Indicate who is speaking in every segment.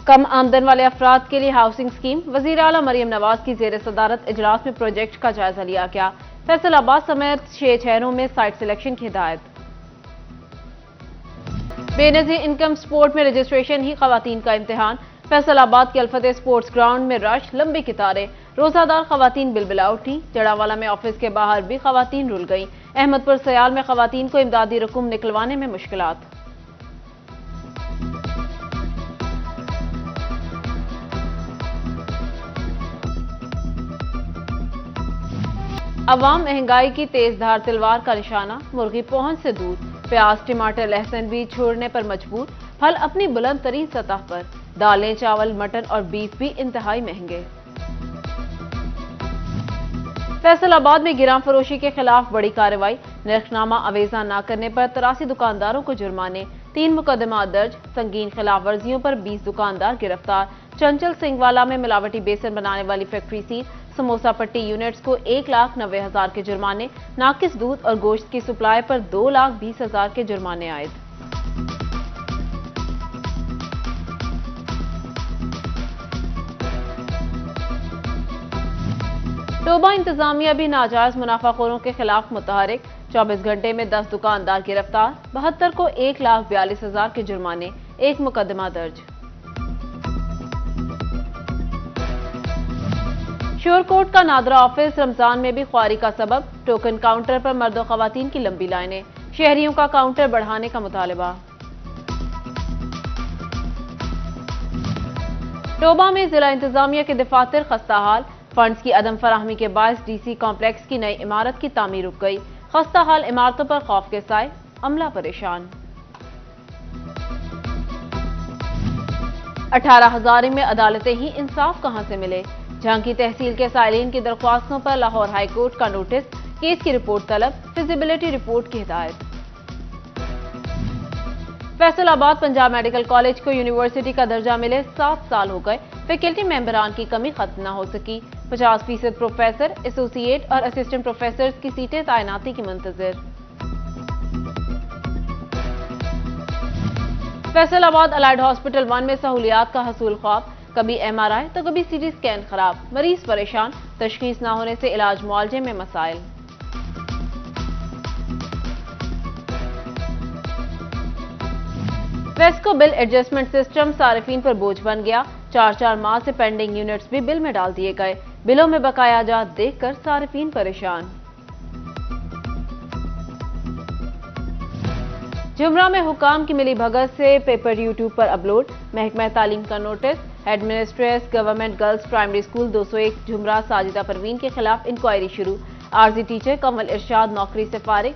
Speaker 1: कम आमदन वाले अफराद के लिए हाउसिंग स्कीम। वजीर आला मरियम नवाज की जेर सदारत इजलास में प्रोजेक्ट का जायजा लिया गया। फैसलाबाद समेत 6 शहरों में साइट सिलेक्शन की हिदायत। बेनजीर इनकम स्पोर्ट में रजिस्ट्रेशन ही खवातीन का इम्तिहान। फैसलाबाद के अल्फते स्पोर्ट्स ग्राउंड में रश, लंबी कितारें, रोजादार खवातीन बिलबिला उठी। जड़ावाला में ऑफिस के बाहर भी खवातीन रुल गई। अहमदपुर सयाल में खवातीन को इमदादी रकूम निकलवाने में मुश्किलात। अवाम महंगाई की तेज धार तलवार का निशाना, मुर्गी पहुंच से दूर। प्याज, टमाटर, लहसुन भी छोड़ने पर मजबूर। फल अपनी बुलंद तरीन सतह पर। दालें, चावल, मटन और बीफ भी इंतहाई महंगे। फैसलाबाद में गिरां फरोशी के खिलाफ बड़ी कार्रवाई। नरखनामा अवेजा न करने पर 83 दुकानदारों को जुर्माने। 3 मुकदमा दर्ज। संगीन खिलाफ वर्जियों पर 20 दुकानदार गिरफ्तार। चंचल सिंहवाला में मिलावटी बेसन बनाने वाली फैक्ट्री सील। समोसा पट्टी यूनिट्स को 1,90,000 के जुर्माने। नाकिस दूध और गोश्त की सप्लाई पर 2,20,000 के जुर्माने आयद। टोबा इंतजामिया भी नाजायज मुनाफाखोरों के खिलाफ मुतहरिक। 24 घंटे में 10 दुकानदार गिरफ्तार। 72 को 1,42,000 के जुर्माने। 1 मुकदमा दर्ज। श्योरकोट का नादरा ऑफिस रमजान में भी ख्वारी का सबब। टोकन काउंटर पर मर्द और खवातीन की लंबी लाइनें। शहरियों का काउंटर बढ़ाने का मुतालबा। टोबा में जिला इंतजामिया के दफातर खस्ता हाल। फंड्स की अदम फराहमी के बायस डीसी कॉम्प्लेक्स की नई इमारत की तामीर रुक गई। खस्ता हाल इमारतों पर खौफ के साए, अमला परेशान। 18,000 में अदालतें ही इंसाफ कहां से मिले। झांकी तहसील के साइलिन की दरख्वास्तों पर लाहौर हाई कोर्ट का नोटिस। केस की रिपोर्ट तलब। फिजिबिलिटी रिपोर्ट की हिदायत। फैसलाबाद पंजाब मेडिकल कॉलेज को यूनिवर्सिटी का दर्जा मिले 7 साल हो गए। फैकल्टी मेंबरान की कमी खत्म न हो सकी। 50% प्रोफेसर, एसोसिएट और असिस्टेंट प्रोफेसर की सीटें तैनाती की मुंतजर। फैसलाबाद अलाइड हॉस्पिटल 1 में सहूलियात का हसूल ख्वाब। कभी MRI तो कभी CT स्कैन खराब। मरीज परेशान। तशखीस न होने से इलाज मुआवजे में मसाइल। वेस्को बिल एडजस्टमेंट सिस्टम सारिफीन पर बोझ बन गया। 4 माह से पेंडिंग यूनिट्स भी बिल में डाल दिए गए। बिलों में बकाया जात देखकर सारिफीन परेशान। जुमरा में हुकाम की मिली भगत से पेपर यूट्यूब पर अपलोड। महकमा तालीम का नोटिस। Headmistress Government Girls Primary School 201 जुमरा साजिदा परवीन के खिलाफ इंक्वायरी शुरू। आरजी टीचर कमल इरशाद नौकरी से फारिग।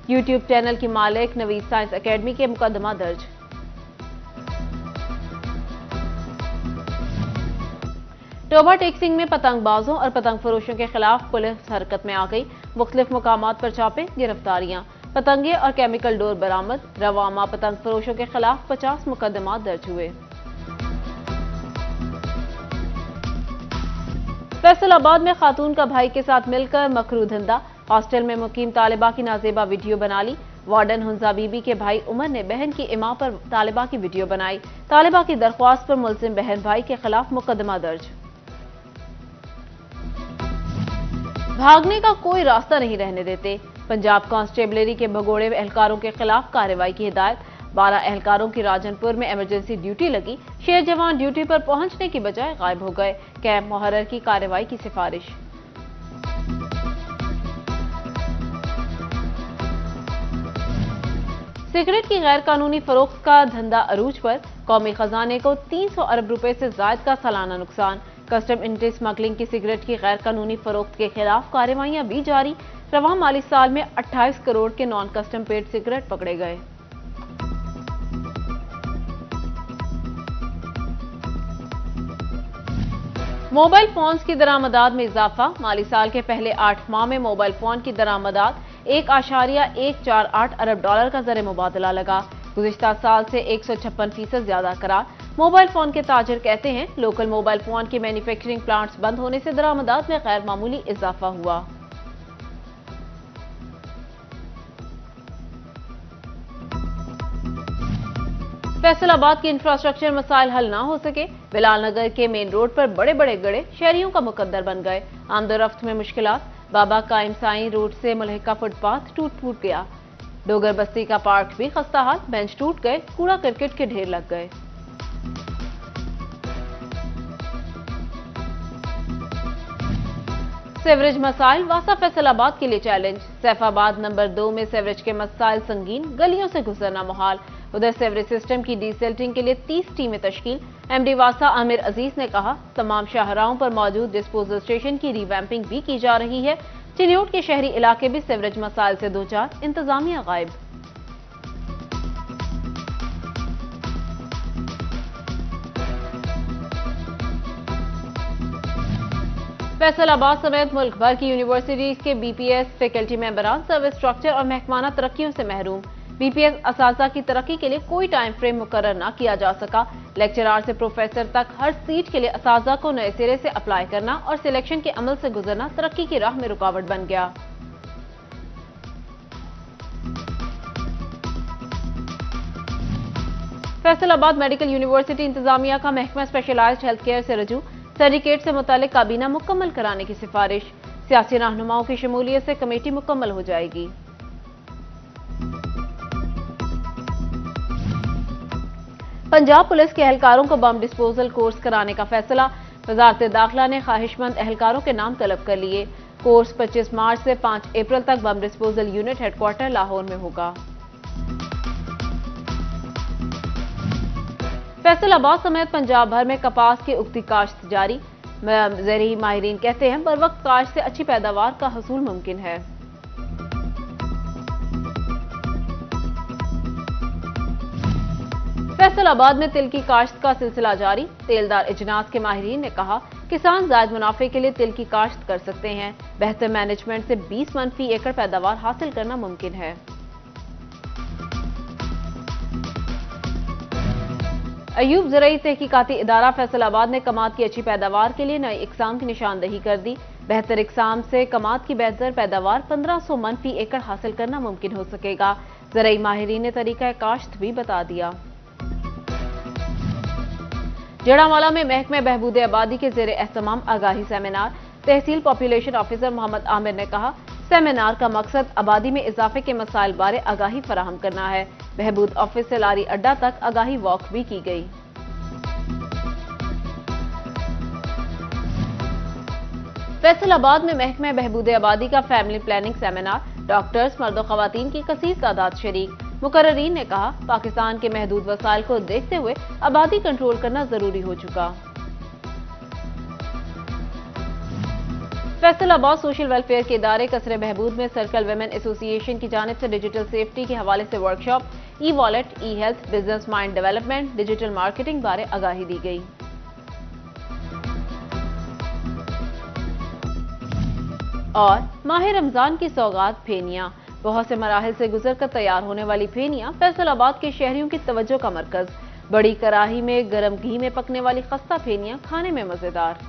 Speaker 1: यूट्यूब चैनल की मालिक नवीद साइंस अकेडमी के मुकदमा दर्ज। टोबा टेक्सिंग में पतंगबाजों और पतंग फरोशों के खिलाफ पुलिस हरकत में आ गई। मुख्तलिफ मुकामात पर छापे, गिरफ्तारियां। पतंगे और केमिकल डोर बरामद। रवामा पतंग फरोशों के खिलाफ 50 मुकदमा दर्ज हुए। फैसलाबाद में खातून का भाई के साथ मिलकर मकरू धंधा। हॉस्टल में मुकीम तालिबा की नाजेबा वीडियो बना ली। वार्डन हुंजा बीबी के भाई उमर ने बहन की इमा पर तालिबा की वीडियो बनाई। तालिबा की दरख्वास्त पर मुलजिम बहन भाई के खिलाफ मुकदमा दर्ज। भागने का कोई रास्ता नहीं रहने देते। पंजाब कांस्टेबलरी के भगोड़े एहलकारों के खिलाफ कार्रवाई की हिदायत। 12 एहलकारों की राजनपुर में इमरजेंसी ड्यूटी लगी। शेर जवान ड्यूटी पर पहुंचने की बजाय गायब हो गए। कैंप मुहर्रर की कार्रवाई की सिफारिश। सिगरेट की गैर कानूनी फरोख्त का धंधा अरूज पर। कौमी खजाने को 300 अरब रुपए से जायद का सालाना नुकसान। कस्टम एंटी स्मगलिंग की सिगरेट की गैर कानूनी फरोख्त के खिलाफ कार्रवाइयां भी जारी। रवां माली साल में 28 करोड़ के नॉन कस्टम पेड सिगरेट पकड़े गए। मोबाइल फोन्स की दरामदात में इजाफा। माली साल के पहले 8 माह में मोबाइल फोन की दरामदात 1.148 अरब डॉलर का ज़र मुबादला लगा। गुज़िश्ता साल से 156% ज्यादा करार। मोबाइल फोन के ताजिर कहते हैं लोकल मोबाइल फोन के मैन्युफैक्चरिंग प्लांट्स बंद होने से दरामदात में गैर मामूली इजाफा हुआ। फैसलाबाद के इंफ्रास्ट्रक्चर मसाइल हल ना हो सके, बिलाल नगर के मेन रोड पर बड़े बड़े गड्ढे शहरियों का मुकद्दर बन गए। आमदोरफ्त में मुश्किलात, बाबा कायम साईं रोड से मुल्हिका फुटपाथ टूट गया। डोगर बस्ती का पार्क भी खस्ता हाल, बेंच टूट गए, कूड़ा करकट के ढेर लग गए। सेवरेज मसाइल वासा फैसलाबाद के लिए चैलेंज। सैफाबाद नंबर 2 में सेवरेज के मसाइल संगीन, गलियों से गुजरना मुहाल। उधर सेवरेज सिस्टम की डीसेल्टिंग के लिए 30 टीमें तश्कील। एमडी वासा आमिर अजीज ने कहा, तमाम शाहराहों पर मौजूद डिस्पोजल स्टेशन की रिवैम्पिंग भी की जा रही है। चिन्योट के शहरी इलाके भी सेवरेज मसाइल से दो चार, इंतजामिया गायब। फैसलाबाद समेत मुल्क भर की यूनिवर्सिटीज के बीपीएस फैकल्टी मेंबरान सर्विस स्ट्रक्चर और महकमाना तरक्कियों से महरूम। बीपीएस असासा की तरक्की के लिए कोई टाइम फ्रेम मुकर्रर न किया जा सका। लेक्चरार से प्रोफेसर तक हर सीट के लिए असासा को नए सिरे से अप्लाई करना और सिलेक्शन के अमल से गुजरना तरक्की की राह में रुकावट बन गया। फैसलाबाद मेडिकल यूनिवर्सिटी इंतजामिया का महकमा स्पेशलाइज्ड हेल्थ केयर से रजू, सर्टिफिकेट से मुतालिक काबीना मुकम्मल कराने की सिफारिश। सियासी रहनुमाओं की शमूलियत से कमेटी मुकम्मल हो जाएगी। पंजाब पुलिस के एहलकारों को बम डिस्पोजल कोर्स कराने का फैसला। वजारत दाखिला ने ख्वाहिशमंद एहलकारों के नाम तलब कर लिए। कोर्स 25 मार्च से 5 अप्रैल तक bomb disposal unit headquarter Lahore में होगा। फैसलाबाद समेत पंजाब भर में कपास की उगती काश्त जारी। ज़राई माहिरीन कहते हैं, बर वक्त काश्त से अच्छी पैदावार का हसूल मुमकिन है। फैसलाबाद में तिल की काश्त का सिलसिला जारी। तेलदार इजनास के माहिरीन ने कहा, किसान जायद मुनाफे के लिए तिल की काश्त कर सकते हैं। बेहतर मैनेजमेंट से 20 मन फी एकड़ पैदावार हासिल करना मुमकिन है। अयूब ज़राई तहकीकाती इदारा फैसलाबाद ने कमाद की अच्छी पैदावार के लिए नई इकसाम की निशानदही कर दी। बेहतर इकसाम से कमाद की बेहतर पैदावार 1500 मन फी एकड़ हासिल करना मुमकिन हो सकेगा। ज़राई माहिरीन ने तरीका काश्त भी बता दिया। जड़ावाला में महकमे बहबूद आबादी के ज़ेर एहतमाम आगाही सेमिनार। तहसील पॉपुलेशन ऑफिसर मोहम्मद आमिर ने कहा, सेमिनार का मकसद आबादी में इजाफे के मसाइल बारे आगाही फराहम करना है। बहबूद ऑफिस से लारी अड्डा तक आगाही वॉक भी की गई। फैसलाबाद में महकमे बहबूद आबादी का फैमिली प्लानिंग सेमिनार। डॉक्टर्स, मर्द और खवातीन की कसीर तादाद शरीक। मुकर्ररीन ने कहा, पाकिस्तान के महदूद वसाइल को देखते हुए आबादी कंट्रोल करना जरूरी हो चुका। फैसलाबाद सोशल वेलफेयर के इदारे कसरे बहबूद में सर्कल वेमेन एसोसिएशन की जानिब से डिजिटल सेफ्टी के हवाले से workshop, e wallet, e health, business mind development, digital marketing बारे आगाही दी गई। और माह रमजान की सौगात फेनियां। बहुत से मराहिल से गुजरकर तैयार होने वाली फेनियां फैसलाबाद के शहरियों की तवज्जो का मरकज। बड़ी कड़ाही में गर्म घी में पकने वाली खस्ता फेनियां खाने में मजेदार।